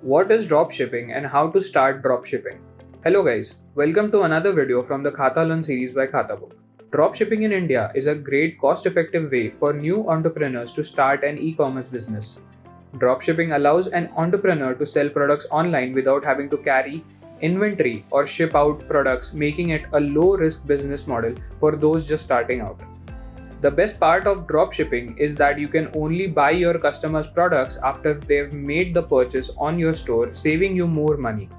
What is dropshipping and how to start dropshipping? Hello guys, welcome to another video from the Khata Learn series by Khatabook. Dropshipping in India is a great cost-effective way for new entrepreneurs to start an e-commerce business. Dropshipping allows an entrepreneur to sell products online without having to carry inventory or ship out products, making it a low-risk business model for those just starting out. The best part of dropshipping is that you can only buy your customers' products after they've made the purchase on your store, saving you more money.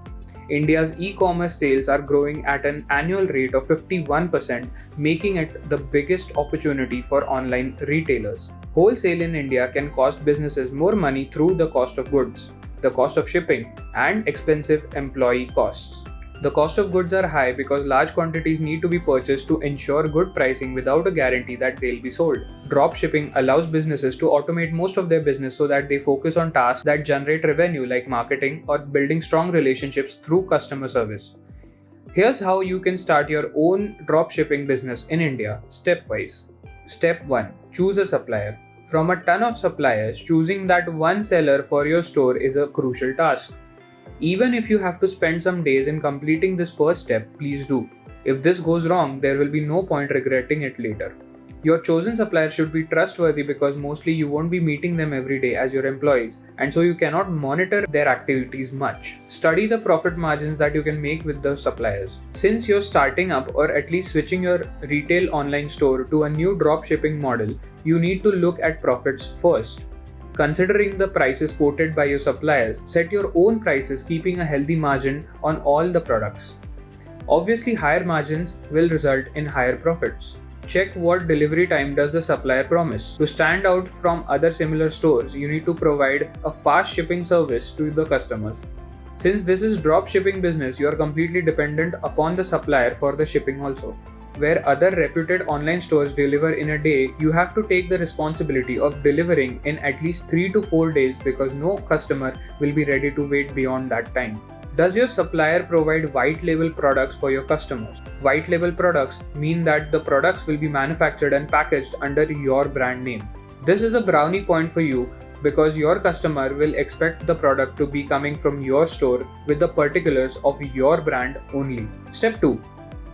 India's e-commerce sales are growing at an annual rate of 51%, making it the biggest opportunity for online retailers. Wholesale in India can cost businesses more money through the cost of goods, the cost of shipping, and expensive employee costs. The cost of goods are high because large quantities need to be purchased to ensure good pricing without a guarantee that they'll be sold. Dropshipping allows businesses to automate most of their business so that they focus on tasks that generate revenue like marketing or building strong relationships through customer service. Here's how you can start your own dropshipping business in India, stepwise. Step 1. Choose a supplier. From a ton of suppliers, choosing that one seller for your store is a crucial task. Even if you have to spend some days in completing this first step, please do. If this goes wrong, there will be no point regretting it later. Your chosen supplier should be trustworthy because mostly you won't be meeting them every day as your employees, and so you cannot monitor their activities much. Study the profit margins that you can make with the suppliers. Since you're starting up or at least switching your retail online store to a new dropshipping model, you need to look at profits first. Considering the prices quoted by your suppliers, set your own prices keeping a healthy margin on all the products. Obviously, higher margins will result in higher profits. Check what delivery time does the supplier promise. To stand out from other similar stores, you need to provide a fast shipping service to the customers. Since this is drop shipping business, you are completely dependent upon the supplier for the shipping also. Where other reputed online stores deliver in a day, you have to take the responsibility of delivering in at least 3 to 4 days because no customer will be ready to wait beyond that time. Does your supplier provide white label products for your customers? White label products mean that the products will be manufactured and packaged under your brand name. This is a brownie point for you because your customer will expect the product to be coming from your store with the particulars of your brand only. Step 2.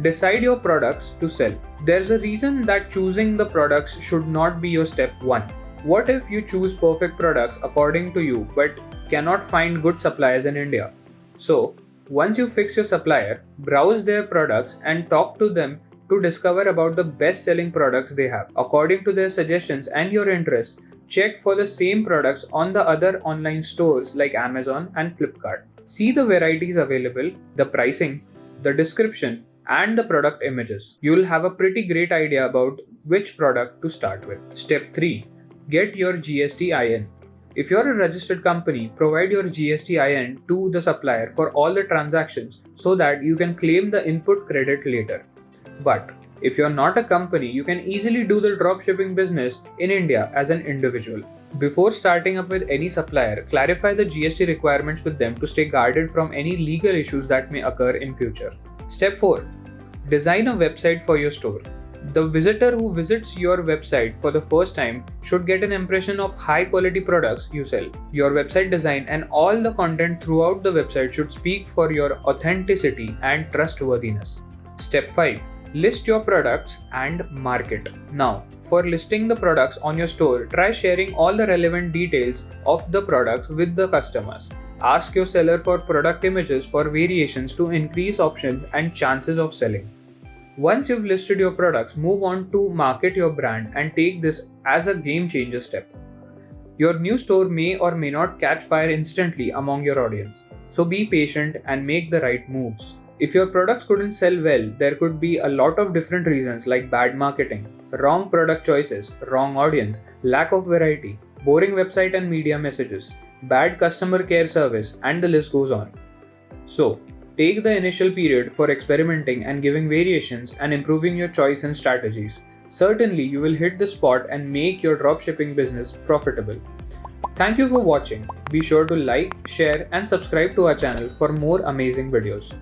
Decide your products to sell. There's a reason that choosing the products should not be your step 1. What if you choose perfect products according to you but cannot find good suppliers in India? So, once you fix your supplier, browse their products and talk to them to discover about the best selling products they have. According to their suggestions and your interests, check for the same products on the other online stores like Amazon and Flipkart. See the varieties available, the pricing, the description, and the product images. You will have a pretty great idea about which product to start with. Step 3. Get your GST-IN. If you're a registered company, provide your GST-IN to the supplier for all the transactions so that you can claim the input credit later. But if you're not a company, you can easily do the dropshipping business in India as an individual. Before starting up with any supplier, clarify the GST requirements with them to stay guarded from any legal issues that may occur in future. Step 4. Design a website for your store. The visitor who visits your website for the first time should get an impression of high quality products you sell. Your website design and all the content throughout the website should speak for your authenticity and trustworthiness. Step 5. List your products and market. Now, for listing the products on your store, try sharing all the relevant details of the products with the customers. Ask your seller for product images for variations to increase options and chances of selling. Once you've listed your products, move on to market your brand and take this as a game changer step. Your new store may or may not catch fire instantly among your audience, so be patient and make the right moves. If your products couldn't sell well, there could be a lot of different reasons like bad marketing, wrong product choices, wrong audience, lack of variety, boring website and media messages, bad customer care service, and the list goes on. So, take the initial period for experimenting and giving variations and improving your choice and strategies. Certainly, you will hit the spot and make your dropshipping business profitable. Thank you for watching. Be sure to like, share, and subscribe to our channel for more amazing videos.